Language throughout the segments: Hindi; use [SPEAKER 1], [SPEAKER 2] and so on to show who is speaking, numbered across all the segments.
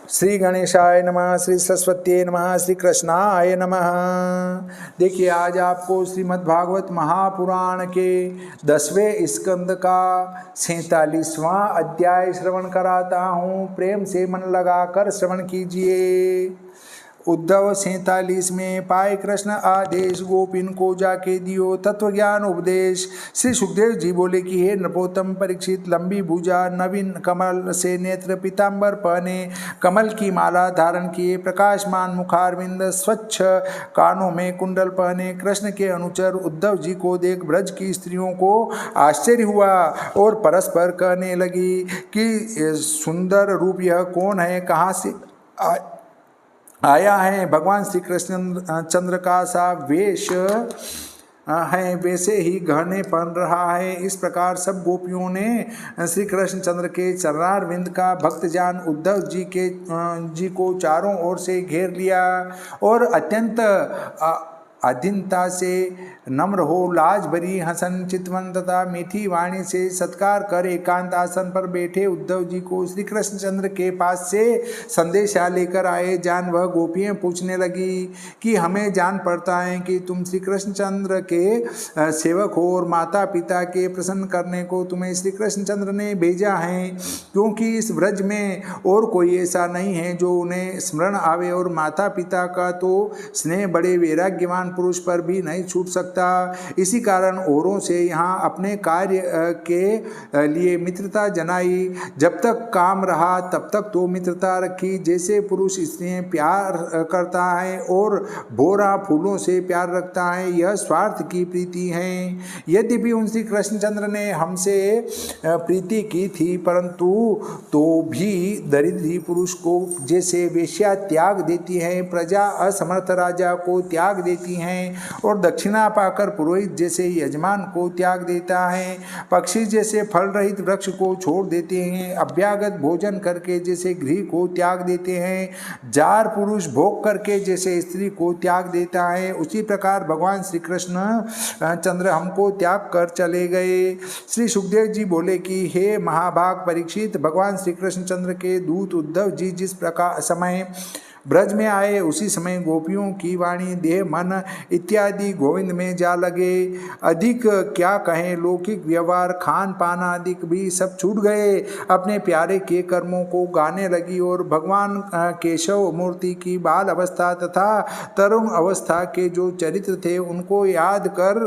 [SPEAKER 1] श्री गणेशाय नमः, श्री सरस्वती नमः, श्री कृष्णाय नमः। देखिए, आज आपको श्रीमद् भागवत महापुराण के 10वें स्कंद का 47वां अध्याय श्रवण कराता हूँ। प्रेम से मन लगाकर श्रवण कीजिए। उद्धव 47 में पाए कृष्ण आदेश, गोपिन को जाके दियो तत्व ज्ञान उपदेश। श्री सुखदेव जी बोले कि हे नृपोत्तम परीक्षित, लंबी भुजा, नवीन कमल से नेत्र, पीतांबर पहने, कमल की माला धारण किए, प्रकाशमान मुखारविंद, स्वच्छ कानों में कुंडल पहने कृष्ण के अनुचर उद्धव जी को देख ब्रज की स्त्रियों को आश्चर्य हुआ और परस्पर कहने लगी कि सुंदर रूप यह कौन है, कहाँ से आया है। भगवान श्री कृष्ण चंद्र का सा वेश है, वैसे ही गहने पहन रहा है। इस प्रकार सब गोपियों ने श्री कृष्ण चंद्र के चरणारविंद का भक्त जान उद्धव जी को चारों ओर से घेर लिया और अत्यंत अधीनता से नम्र हो लाज भरी हसन चितवन तथा मीठी वाणी से सत्कार कर एकांत आसन पर बैठे उद्धव जी को श्री कृष्ण चंद्र के पास से संदेशा लेकर आए। जान वह गोपियाँ पूछने लगी कि हमें जान पड़ता है कि तुम श्री कृष्ण चंद्र के सेवक हो और माता पिता के प्रसन्न करने को तुम्हें श्री कृष्ण चंद्र ने भेजा है, क्योंकि इस व्रज में और कोई ऐसा नहीं है जो उन्हें स्मरण आवे और माता पिता का तो स्नेह बड़े वैराग्यवान पुरुष पर भी नहीं छूट सकता। इसी कारण औरों से यहाँ अपने कार्य के लिए मित्रता जनाई। जब तक काम रहा तब तक तो मित्रता रखी। जैसे पुरुष स्त्रियां प्यार करता है और भोरा फूलों से प्यार रखता है, यह स्वार्थ की प्रीति है। यद्यपि उन श्री कृष्णचंद्र ने हमसे प्रीति की थी, परंतु तो भी दरिद्री पुरुष को जैसे वेश्या त्याग देती है, प्रजा असमर्थ राजा को त्याग देती हैं और दक्षिणा पाकर पुरोहित जैसे यजमान को त्याग देता है, पक्षी जैसे फल रहित वृक्ष को छोड़ देते हैं, अभ्यागत भोजन करके जैसे गृह को त्याग देते हैं, जार पुरुष भोग करके जैसे स्त्री को त्याग देता है, उसी प्रकार भगवान श्री कृष्ण चंद्र हमको त्याग कर चले गए। श्री सुखदेव जी बोले कि हे महाभाग परीक्षित, भगवान श्री कृष्ण चंद्र के दूत उद्धव जी जिस प्रकार समय ब्रज में आए, उसी समय गोपियों की वाणी, देह, मन इत्यादि गोविंद में जा लगे। अधिक क्या कहें, लौकिक व्यवहार, खान पान आदि भी सब छूट गए। अपने प्यारे के कर्मों को गाने लगी और भगवान केशव मूर्ति की बाल अवस्था तथा तरुण अवस्था के जो चरित्र थे उनको याद कर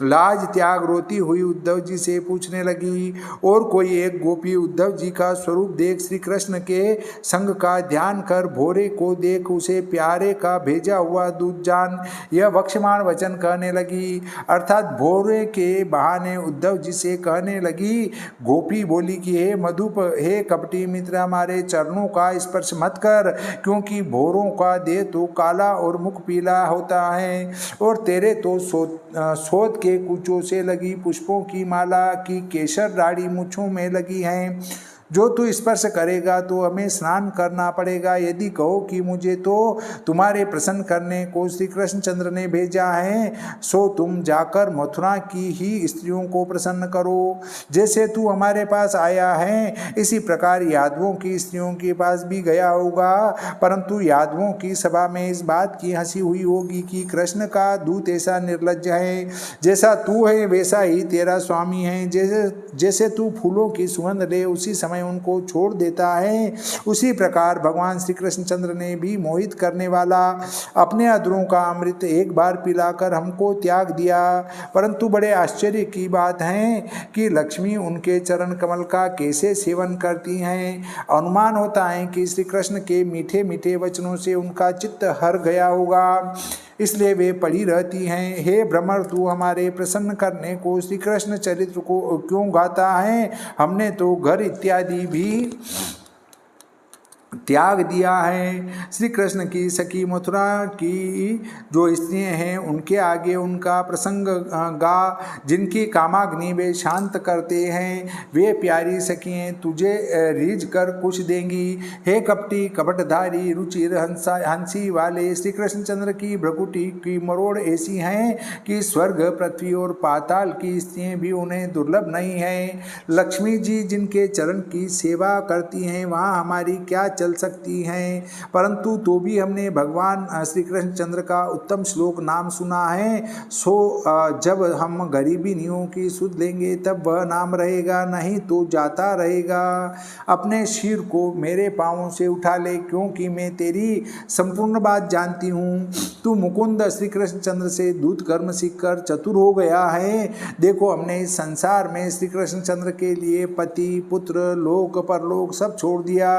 [SPEAKER 1] लाज त्याग रोती हुई उद्धव जी से पूछने लगी। और कोई एक गोपी उद्धव जी का स्वरूप देख श्री कृष्ण के संग का ध्यान कर भोरे को देख उसे प्यारे का भेजा हुआ दूध जान यह वक्षमान वचन कहने लगी। अर्थात भोरे के बहाने उद्धव जी से कहने लगी। गोपी बोली कि हे मधुप, हे कपटी मित्र, हमारे चरणों का स्पर्श मत कर, क्योंकि भोरों का देह तो काला और मुख पीला होता है और तेरे तो सोत के कुचों से लगी पुष्पों की माला की केसर दाढ़ी मूंछों में लगी है। जो तू स्पर्श करेगा तो हमें स्नान करना पड़ेगा। यदि कहो कि मुझे तो तुम्हारे प्रसन्न करने को श्री कृष्णचंद्र ने भेजा है, सो तुम जाकर मथुरा की ही स्त्रियों को प्रसन्न करो। जैसे तू हमारे पास आया है, इसी प्रकार यादवों की स्त्रियों के पास भी गया होगा, परंतु यादवों की सभा में इस बात की हंसी हुई होगी कि कृष्ण का दूत ऐसा निर्लज्ज है। जैसा तू है वैसा ही तेरा स्वामी है। जैसे तू फूलों की सुगंध ले उसी समय उनको छोड़ देता है, उसी प्रकार भगवान श्री कृष्णचंद्र ने भी मोहित करने वाला अपने अधरों का अमृत एक बार पिलाकर हमको त्याग दिया। परंतु बड़े आश्चर्य की बात है कि लक्ष्मी उनके चरण कमल का कैसे सेवन करती हैं। अनुमान होता है कि श्री कृष्ण के मीठे मीठे वचनों से उनका चित्त हर गया होगा, इसलिए वे पड़ी रहती हैं। हे भ्रमर, तू हमारे प्रसन्न करने को श्री कृष्ण चरित्र को क्यों गाता है? हमने तो घर इत्यादि भी त्याग दिया है। श्री कृष्ण की सखी मथुरा की जो स्त्रियां हैं उनके आगे उनका प्रसंग गा, जिनकी कामाग्नि वे शांत करते हैं। वे प्यारी सखियां तुझे रीझ कर कुछ देंगी। हे कपटी कपटधारी रुचिर हंसी वाले, श्री कृष्णचंद्र की भ्रकुटी की मरोड़ ऐसी हैं कि स्वर्ग पृथ्वी और पाताल की स्त्रियां भी उन्हें दुर्लभ नहीं है। लक्ष्मी जी जिनके चरण की सेवा करती हैं, वहाँ हमारी क्या चल सकती हैं, परंतु तो भी हमने भगवान श्री कृष्णचंद्र का उत्तम श्लोक नाम सुना है। सो जब हम गरीबियों की सुध लेंगे तब वह नाम रहेगा, नहीं तो जाता रहेगा। अपने सिर को मेरे पाँवों से उठा ले, क्योंकि मैं तेरी संपूर्ण बात जानती हूँ। तू मुकुंद श्री कृष्णचंद्र से दूत कर्म सीखकर चतुर हो गया है। देखो, हमने इस संसार में श्री कृष्णचंद्र के लिए पति पुत्र लोक परलोक सब छोड़ दिया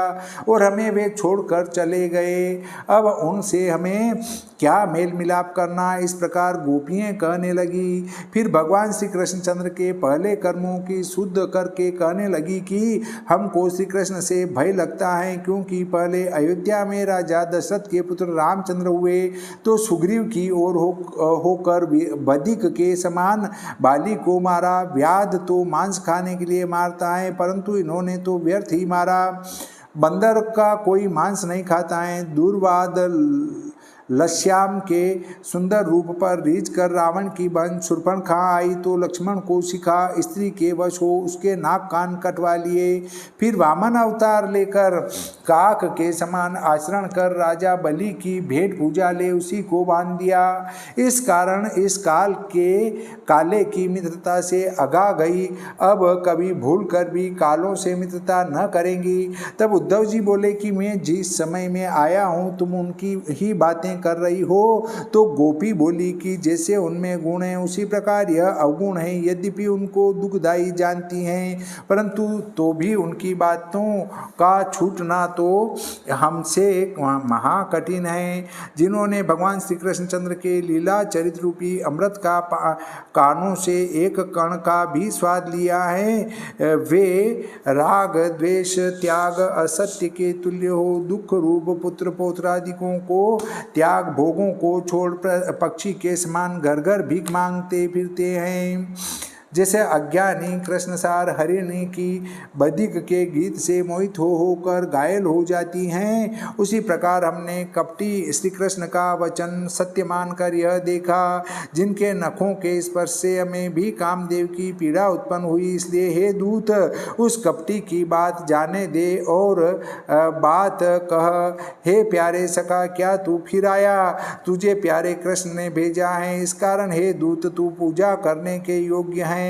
[SPEAKER 1] और हमें वे छोड़कर चले गए। अब उनसे हमें क्या मेल मिलाप करना, इस प्रकार गोपियाँ कहने लगी। फिर भगवान श्री कृष्णचंद्र के पहले कर्मों की शुद्ध करके कहने लगी कि हमको श्री कृष्ण से भय लगता है, क्योंकि पहले अयोध्या में राजा दशरथ के पुत्र रामचंद्र हुए तो सुग्रीव की ओर होकर बदिक के समान बाली को मारा। व्याध तो मांस खाने के लिए मारता है, परंतु इन्होंने तो व्यर्थ ही मारा। बंदर का कोई मांस नहीं खाता है। दुर्वाद लश्याम के सुंदर रूप पर रीझ कर रावण की बहन शूर्पणखा आई तो लक्ष्मण को सिखा स्त्री के वश हो उसके नाक कान कटवा लिए। फिर वामन अवतार लेकर काक के समान आचरण कर राजा बलि की भेंट पूजा ले उसी को बांध दिया। इस कारण इस काल के काले की मित्रता से अगा गई। अब कभी भूल कर भी कालों से मित्रता न करेंगी। तब उद्धव जी बोले कि मैं जिस समय में आया हूँ तुम उनकी ही बातें कर रही हो। तो गोपी बोली कि जैसे उनमें गुण है उसी प्रकार यह अवगुण है। यद्यपि उनको दुखदायी जानती हैं, परंतु तो भी उनकी बातों का छूटना तो हमसे महाकठिन है। जिन्होंने भगवान श्री कृष्णचंद्र के लीला चरित्र रूपी अमृत का कानों से एक कण का भी स्वाद लिया है, वे राग द्वेष त्याग असत्य के तुल्य हो। दुख रूप पुत्र पौत्रादिकों को त्याग भोगों को छोड़ पक्षी के समान घर घर भीख मांगते फिरते हैं। जैसे अज्ञानी कृष्णसार हरिणी की बदिक के गीत से मोहित होकर घायल हो जाती हैं, उसी प्रकार हमने कपटी श्री कृष्ण का वचन सत्य मानकर यह देखा। जिनके नखों के स्पर्श से हमें भी कामदेव की पीड़ा उत्पन्न हुई, इसलिए हे दूत उस कपटी की बात जाने दे और बात कह। हे प्यारे सखा, क्या तू फिर आया? तुझे प्यारे कृष्ण ने भेजा है। इस कारण हे दूत तू पूजा करने के योग्य है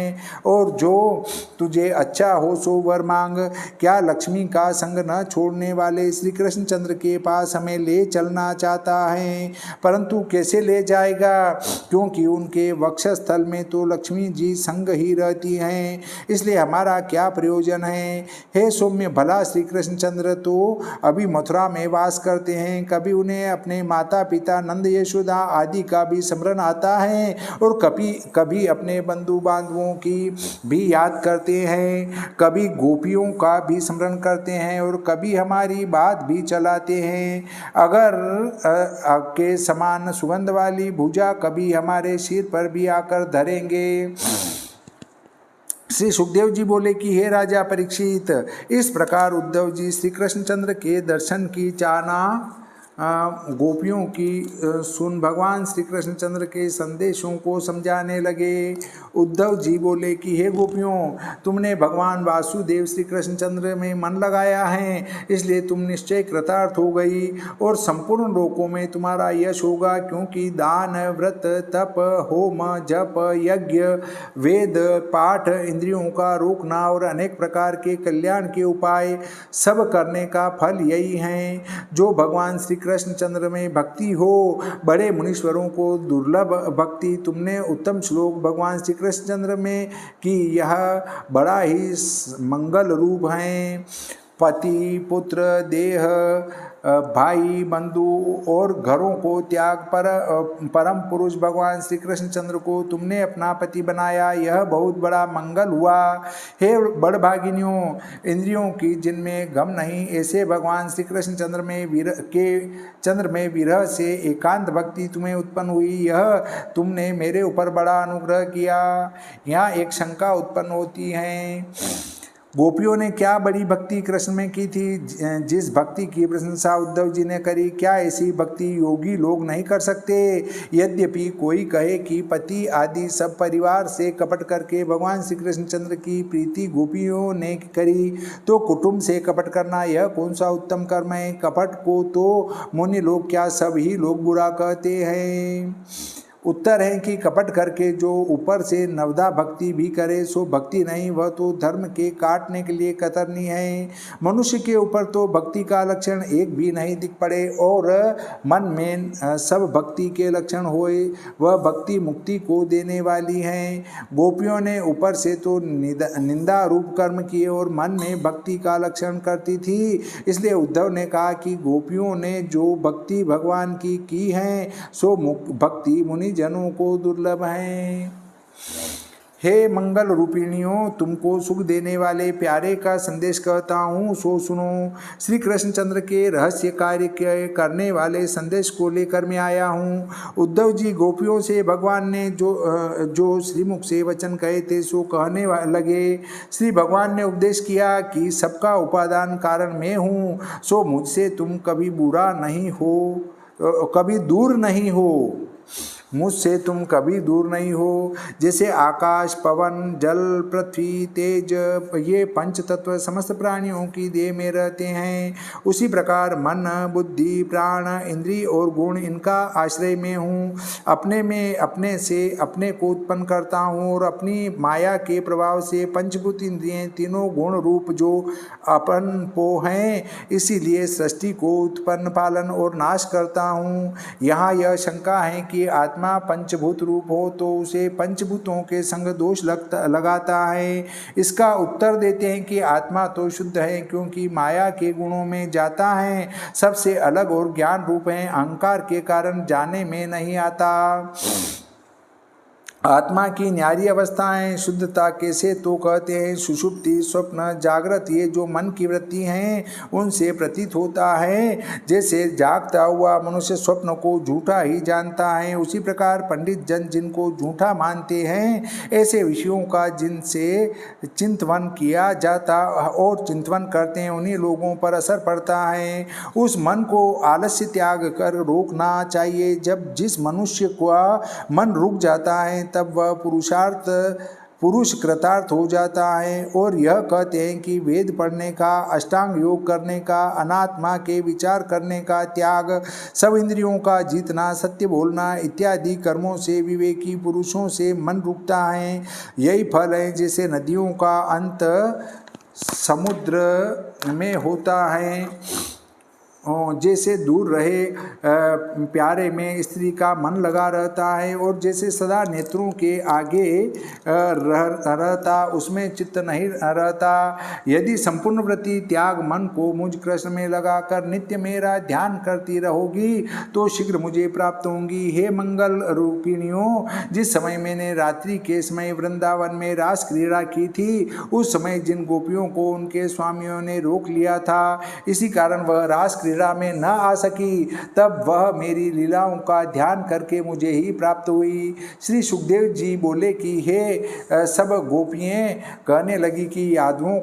[SPEAKER 1] और जो तुझे अच्छा हो सो वर मांग। क्या लक्ष्मी का संग न छोड़ने वाले श्री कृष्णचंद्र के पास हमें ले चलना चाहता है, परंतु कैसे ले जाएगा? क्योंकि उनके वक्षस्थल में तो लक्ष्मी जी संग ही रहती हैं, इसलिए हमारा क्या प्रयोजन है? हे सौम्य, भला श्री कृष्णचंद्र तो अभी मथुरा में वास करते हैं। कभी उन्हें अपने माता पिता नंद यशोदा आदि का भी स्मरण आता है और कभी अपने बंधु बांधवों की भी याद करते हैं, कभी गोपियों का भी स्मरण करते हैं और कभी हमारी बात भी चलाते हैं। अगर के समान सुगंध वाली भुजा कभी हमारे सिर पर भी आकर धरेंगे। श्री सुखदेव जी बोले कि हे राजा परीक्षित, इस प्रकार उद्धव जी श्री कृष्णचंद्र के दर्शन की चाहना गोपियों की सुन भगवान श्री कृष्णचंद्र के संदेशों को समझाने लगे। उद्धव जी बोले कि हे गोपियों, तुमने भगवान वासुदेव श्री कृष्णचंद्र में मन लगाया है, इसलिए तुम निश्चय कृतार्थ हो गई और संपूर्ण लोकों में तुम्हारा यश होगा। क्योंकि दान व्रत तप होम जप यज्ञ वेद पाठ इंद्रियों का रोकना और अनेक प्रकार के कल्याण के उपाय सब करने का फल यही है। जो भगवान श्री कृष्णचंद्र में भक्ति हो, बड़े मुनीश्वरों को दुर्लभ भक्ति तुमने उत्तम श्लोक भगवान श्री कृष्णचंद्र में कि यह बड़ा ही मंगल रूप है। पति पुत्र देह भाई बंधु और घरों को त्याग परम पुरुष भगवान श्री कृष्णचंद्र को तुमने अपना पति बनाया, यह बहुत बड़ा मंगल हुआ। हे बड़भागिनियों, इंद्रियों की जिनमें गम नहीं, ऐसे भगवान श्री कृष्णचंद्र में विरह से एकांत भक्ति तुम्हें उत्पन्न हुई, यह तुमने मेरे ऊपर बड़ा अनुग्रह किया। यहाँ एक शंका उत्पन्न होती है, गोपियों ने क्या बड़ी भक्ति कृष्ण में की थी, जिस भक्ति की प्रशंसा उद्धव जी ने करी, क्या ऐसी भक्ति योगी लोग नहीं कर सकते। यद्यपि कोई कहे कि पति आदि सब परिवार से कपट करके भगवान श्री कृष्णचंद्र की प्रीति गोपियों ने करी, तो कुटुंब से कपट करना यह कौन सा उत्तम कर्म है। कपट को तो मुनि लोग क्या सभी लोग बुरा कहते हैं। उत्तर है कि कपट करके जो ऊपर से नवदा भक्ति भी करे सो भक्ति नहीं, वह तो धर्म के काटने के लिए कतरनी है। मनुष्य के ऊपर तो भक्ति का लक्षण एक भी नहीं दिख पड़े और मन में सब भक्ति के लक्षण होए, वह भक्ति मुक्ति को देने वाली है। गोपियों ने ऊपर से तो निंदा रूप कर्म किए और मन में भक्ति का लक्षण करती थी। इसलिए उद्धव ने कहा कि गोपियों ने जो भक्ति भगवान की है सो भक्ति मुनि जनों को दुर्लभ है। हे मंगल रूपिणियों, तुमको सुख देने वाले प्यारे का संदेश कहता हूँ, सो सुनो। श्री कृष्णचंद्र के रहस्य कार्य करने वाले संदेश को लेकर मैं आया हूँ। उद्धव जी, गोपियों से भगवान ने जो श्रीमुख से वचन कहे थे सो कहने लगे। श्री भगवान ने उपदेश किया कि सबका उपादान कारण मैं हूँ, सो मुझसे तुम कभी बुरा नहीं हो, कभी दूर नहीं हो, मुझसे तुम कभी दूर नहीं हो। जैसे आकाश, पवन, जल, पृथ्वी, तेज ये पंच तत्व समस्त प्राणियों की देह में रहते हैं, उसी प्रकार मन, बुद्धि, प्राण, इंद्रिय और गुण इनका आश्रय में हूँ। अपने में अपने से अपने को उत्पन्न करता हूँ और अपनी माया के प्रभाव से पंचभूत इंद्रियें तीनों गुण रूप जो अपन को हैं, इसीलिए सृष्टि को उत्पन्न, पालन और नाश करता हूँ। यहाँ यह शंका है कि आत्मा पंचभूत रूप हो तो उसे पंचभूतों के संग दोष लगाता है। इसका उत्तर देते हैं कि आत्मा तो शुद्ध है, क्योंकि माया के गुणों में जाता है, सबसे अलग और ज्ञान रूप है, अहंकार के कारण जाने में नहीं आता। आत्मा की न्यारी अवस्थाएं शुद्धता कैसे तो कहते हैं सुषुप्ति, स्वप्न, जागृत, ये जो मन की वृत्ति हैं उनसे प्रतीत होता है। जैसे जागता हुआ मनुष्य स्वप्न को झूठा ही जानता है, उसी प्रकार पंडित जन जिनको झूठा मानते हैं, ऐसे विषयों का जिनसे चिंतन किया जाता और चिंतन करते हैं उन्हीं लोगों पर असर पड़ता है। उस मन को आलस्य त्याग कर रोकना चाहिए। जब जिस मनुष्य का मन रुक जाता है तब वह पुरुष कृतार्थ हो जाता है। और यह कहते हैं कि वेद पढ़ने का, अष्टांग योग करने का, अनात्मा के विचार करने का त्याग, सब इंद्रियों का जीतना, सत्य बोलना इत्यादि कर्मों से विवेकी पुरुषों से मन रुकता है। यही फल है जैसे नदियों का अंत समुद्र में होता है, जैसे दूर रहे प्यारे में स्त्री का मन लगा रहता है, और जैसे सदा नेत्रों के आगे रहता उसमें चित्त नहीं रहता। यदि संपूर्ण वृत्ति त्याग मन को मुझ कृष्ण में लगाकर नित्य मेरा ध्यान करती रहोगी तो शीघ्र मुझे प्राप्त होंगी। हे मंगल रूपिणियों, जिस समय मैंने रात्रि के समय वृंदावन में रास क्रीड़ा की थी, उस समय जिन गोपियों को उनके स्वामियों ने रोक लिया था, इसी कारण वह रास में न आ सकी, तब वह मेरी लीलाओं का ध्यान करके मुझे ही प्राप्त हुई। श्री सुखदेव जी बोले कि हे सब गोपियाँ कहने लगी कि यादवों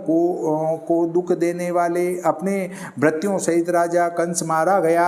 [SPEAKER 1] को दुख देने वाले अपने भृत्यों सहित राजा कंस मारा गया,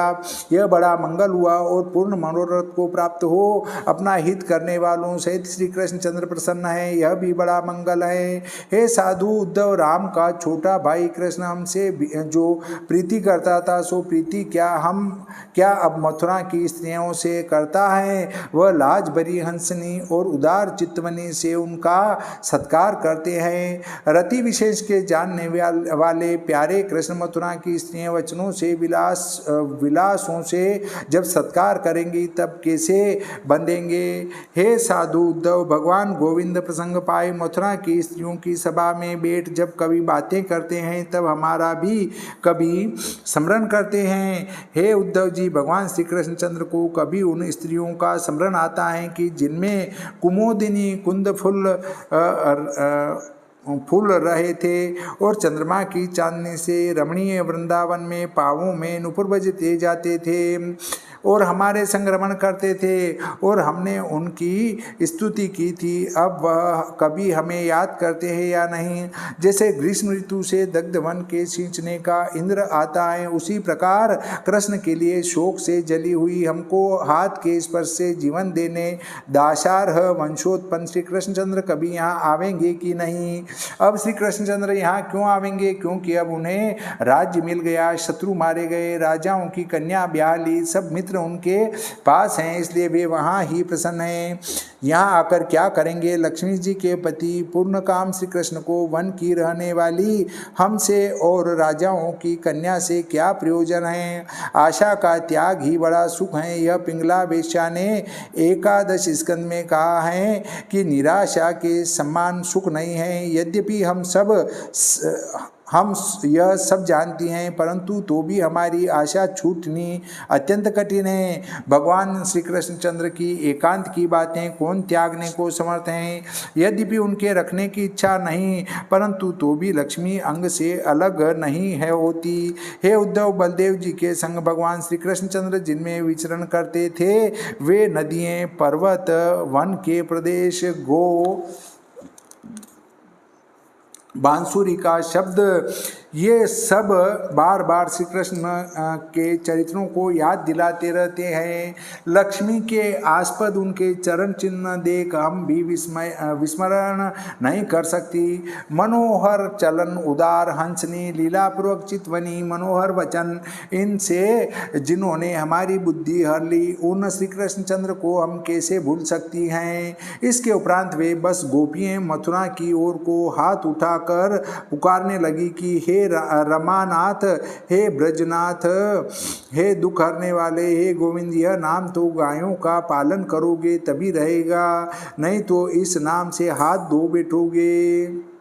[SPEAKER 1] यह बड़ा मंगल हुआ और पूर्ण मनोरथ को प्राप्त हो। अपना हित करने वालों सहित श्री कृष्णचंद्र प्रसन्न है, यह भी बड़ा मंगल है। हे साधु उद्धव, राम का छोटा भाई कृष्ण हमसे जो प्रीति करता था सो प्रीति क्या अब मथुरा की स्त्रियों से करता है। वह लाज भरी हंसनी और उदार चित्तवनी से उनका सत्कार करते हैं। रति विशेष के जानने वाले प्यारे कृष्ण मथुरा की स्त्रियां वचनों से विलासों से जब सत्कार करेंगी तब कैसे बंधेंगे। हे साधु उद्धव, भगवान गोविंद प्रसंग पाए मथुरा की स्त्रियों की सभा में बैठ जब कभी बातें करते हैं तब हमारा भी कभी स्मरण करते हैं। हे उद्धव जी, भगवान श्री कृष्णचंद्र को कभी उन स्त्रियों का स्मरण आता है कि जिनमें कुमोदिनी कुंद फूल रहे थे और चंद्रमा की चांदनी से रमणीय वृंदावन में पावों में नुपुर बजते जाते थे। और हमारे संग्रमण करते थे और हमने उनकी स्तुति की थी। अब वह कभी हमें याद करते हैं या नहीं? जैसे ग्रीष्म ऋतु से दग्ध वन के सींचने का इंद्र आता है, उसी प्रकार कृष्ण के लिए शोक से जली हुई हमको हाथ के स्पर्श से जीवन देने दाशार्ह वंशोत्पन्न श्री कृष्णचंद्र कभी यहाँ आवेंगे कि नहीं? अब श्री कृष्णचंद्र यहाँ क्यों आवेंगे? क्योंकि अब उन्हें राज्य मिल गया, शत्रु मारे गए, राजाओं की कन्या ब्याह ली, सब मित्र उनके पास हैं, इसलिए वे वहाँ ही प्रसन्न हैं। यहाँ आकर क्या करेंगे? लक्ष्मी जी के पति पूर्णकाम श्री कृष्ण को वन की रहने वाली हमसे और राजाओं की कन्या से क्या प्रयोजन है? आशा का त्याग ही बड़ा सुख है। यह पिंगला वेश्या ने एकादश स्कंद में कहा है कि निराशा के समान सुख नहीं है। यद्यपि हम यह सब जानती हैं, परंतु तो भी हमारी आशा छूटनी अत्यंत कठिन है। भगवान श्री कृष्णचंद्र की एकांत की बातें कौन त्यागने को समर्थ हैं? यद्यपि उनके रखने की इच्छा नहीं, परंतु तो भी लक्ष्मी अंग से अलग नहीं है होती। हे उद्धव, बलदेव जी के संग भगवान श्री कृष्णचंद्र जिनमें विचरण करते थे, वे नदियाँ, पर्वत, वन के प्रदेश, गो, बांसुरी का शब्द, ये सब बार बार श्री कृष्ण के चरित्रों को याद दिलाते रहते हैं। लक्ष्मी के आस्पद उनके चरण चिन्ह देख हम भी विस्मरण नहीं कर सकती। मनोहर चलन, उदार हंसनी, लीलापूर्वक चितवनी, मनोहर वचन, इनसे जिन्होंने हमारी बुद्धि हर ली, उन श्री कृष्णचंद्र को हम कैसे भूल सकती हैं? इसके उपरांत वे बस गोपियाँ मथुरा की ओर को हाथ उठाकर पुकारने लगी कि हे रमानाथ, हे ब्रजनाथ, हे दुख हरने वाले, हे गोविंद, यह नाम तो गायों का पालन करोगे तभी रहेगा, नहीं तो इस नाम से हाथ धो बैठोगे।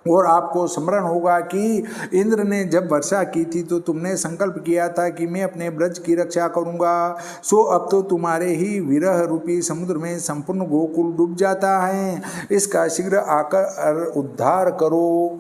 [SPEAKER 1] और आपको स्मरण होगा कि इंद्र ने जब वर्षा की थी तो तुमने संकल्प किया था कि मैं अपने ब्रज की रक्षा करूंगा। सो अब तो तुम्हारे ही विरह रूपी समुद्र में संपूर्ण गोकुल डूब जाता है, इसका शीघ्र आकर उद्धार करो।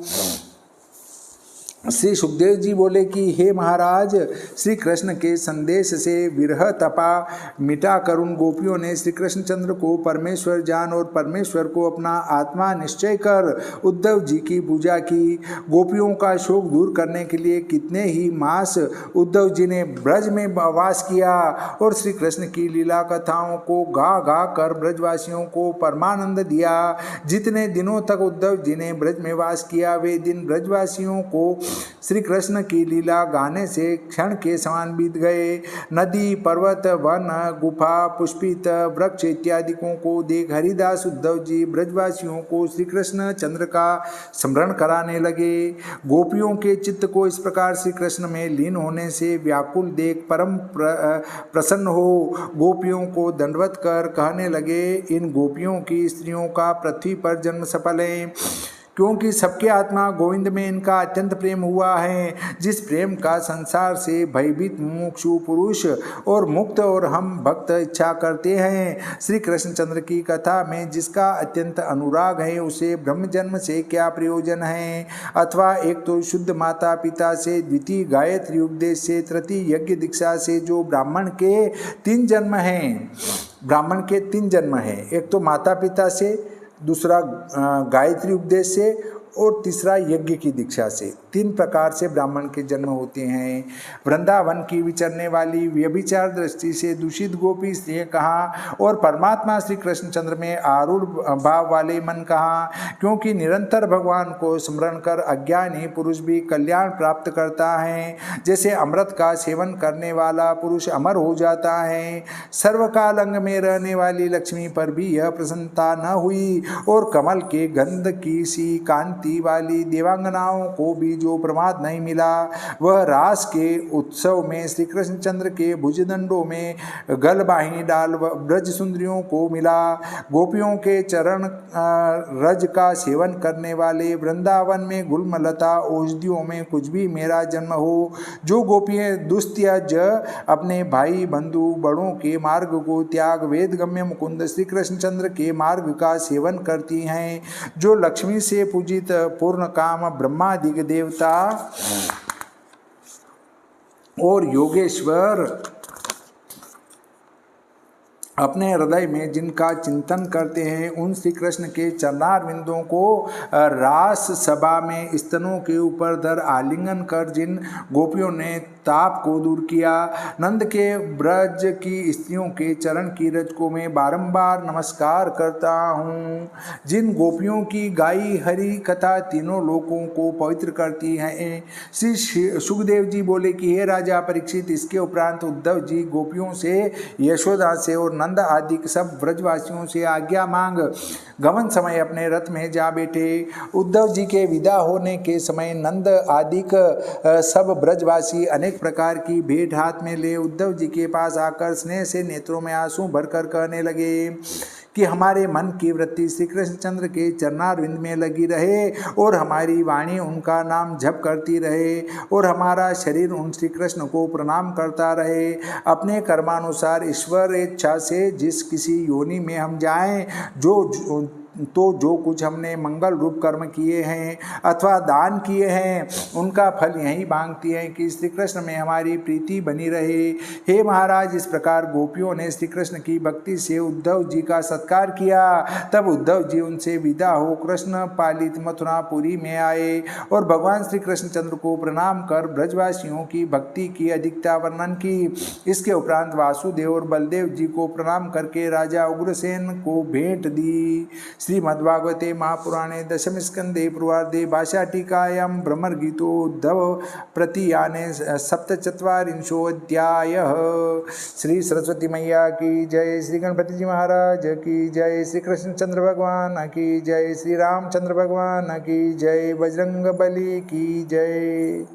[SPEAKER 1] श्री सुखदेव जी बोले कि हे महाराज, श्री कृष्ण के संदेश से विरह तपा मिटा कर उन गोपियों ने श्री कृष्णचंद्र को परमेश्वर जान और परमेश्वर को अपना आत्मा निश्चय कर उद्धव जी की पूजा की। गोपियों का शोक दूर करने के लिए कितने ही मास उद्धव जी ने ब्रज में वास किया और श्री कृष्ण की लीला कथाओं को गा गा कर ब्रजवासियों को परमानंद दिया। जितने दिनों तक उद्धव जी ने ब्रज में वास किया, वे दिन ब्रजवासियों को श्री कृष्ण की लीला गाने से क्षण के समान बीत गए। नदी, पर्वत, वन, गुफा, पुष्पित वृक्ष इत्यादि को देख हरिदास उद्धव जी ब्रजवासियों को श्री कृष्ण चंद्र का स्मरण कराने लगे। गोपियों के चित्त को इस प्रकार श्री कृष्ण में लीन होने से व्याकुल देख परम प्रसन्न हो गोपियों को दंडवत कर कहने लगे, इन गोपियों की स्त्रियों का पृथ्वी पर जन्म सफल है, क्योंकि सबके आत्मा गोविंद में इनका अत्यंत प्रेम हुआ है, जिस प्रेम का संसार से भयभीत मुमुक्षु पुरुष और मुक्त और हम भक्त इच्छा करते हैं। श्री कृष्णचंद्र की कथा में जिसका अत्यंत अनुराग है, उसे ब्रह्म जन्म से क्या प्रयोजन है? अथवा एक तो शुद्ध माता पिता से, द्वितीय गायत्री उपदेश से, तृतीय यज्ञ दीक्षा से, जो ब्राह्मण के 3 जन्म हैं। ब्राह्मण के 3 जन्म हैं, एक तो माता पिता से, दूसरा गायत्री उपदेश से और तीसरा यज्ञ की दीक्षा से। 3 प्रकार से ब्राह्मण के जन्म होते हैं। वृंदावन की विचरने वाली व्यभिचार दृष्टि से दूषित गोपी स्त्रियाँ कहाँ और परमात्मा श्री कृष्णचंद्र में आरूढ़ भाव वाले मन कहाँ? क्योंकि निरंतर भगवान को स्मरण कर अज्ञानी पुरुष भी कल्याण प्राप्त करता है। जैसे अमृत का सेवन करने वाला पुरुष अमर हो जाता है, सर्वकाल अंग में रहने वाली लक्ष्मी पर भी यह प्रसन्नता न हुई और कमल के गंध की सी कांति वाली देवांगनाओं को भी जो प्रमाद नहीं मिला, वह रास के उत्सव में श्री कृष्णचंद्र के भुजदंडों में गलबाही डाल ब्रज सुंदरियों को मिला। गोपियों के चरण रज का सेवन करने वाले वृंदावन में गुलमलता औषधियों में कुछ भी मेरा जन्म हो। जो गोपियाँ दुस्त्यज अपने भाई बंधु बड़ों के मार्ग को त्याग वेदगम्य मुकुंद श्री कृष्णचंद्र के मार्ग का सेवन करती हैं, जो लक्ष्मी से पूजित पूर्ण काम ब्रह्मादिक देवता और योगेश्वर अपने हृदय में जिनका चिंतन करते हैं उन श्री कृष्ण के चरणारविंदों को रास सभा में स्तनों के ऊपर धर आलिंगन कर जिन गोपियों ने ताप को दूर किया, नंद के ब्रज की स्त्रियों के चरण की रज को मैं बारंबार नमस्कार करता हूँ। जिन गोपियों की गाई हरि कथा तीनों लोकों को पवित्र करती है। श्री सुखदेव जी बोले कि हे राजा परीक्षित, इसके उपरांत उद्धव जी गोपियों से, यशोदा से और नंद आदि सब ब्रजवासियों से आज्ञा मांग गमन समय अपने रथ में जा बैठे। उद्धव जी के विदा होने के समय नंद आदि सब ब्रजवासी अनेक प्रकार की भेंट हाथ में ले उद्धव जी के पास आकर स्नेह से नेत्रों में आंसू भरकर कहने लगे कि हमारे मन की वृत्ति श्री कृष्णचंद्र के चरणारविंद में लगी रहे और हमारी वाणी उनका नाम जप करती रहे और हमारा शरीर उन श्री कृष्ण को प्रणाम करता रहे। अपने कर्मानुसार ईश्वर इच्छा से जिस किसी योनि में हम जाएं, जो कुछ हमने मंगल रूप कर्म किए हैं अथवा दान किए हैं, उनका फल यही मांगती है कि श्री कृष्ण में हमारी प्रीति बनी रहे। हे महाराज, इस प्रकार गोपियों ने श्री कृष्ण की भक्ति से उद्धव जी का सत्कार किया। तब उद्धव जी उनसे विदा हो कृष्ण पालित मथुरापुरी में आए और भगवान श्री कृष्णचंद्र को प्रणाम कर ब्रजवासियों की भक्ति की अधिकता वर्णन की। इसके उपरांत वासुदेव और बलदेव जी को प्रणाम करके राजा उग्रसेन को भेंट दी। श्रीमद्भागवते महापुराणे दशम स्कंदे पूर्वार्धे भाषाटीकायां भ्रमरगीतोद्धव प्रतियाने सप्तचत्वारिंशोऽध्यायः। श्री सरस्वती मैया की जय, श्री गणपति जी महाराज की जय, श्री कृष्णचंद्र भगवान की जय, श्री रामचंद्र भगवान की जय, बजरंग बली की जय।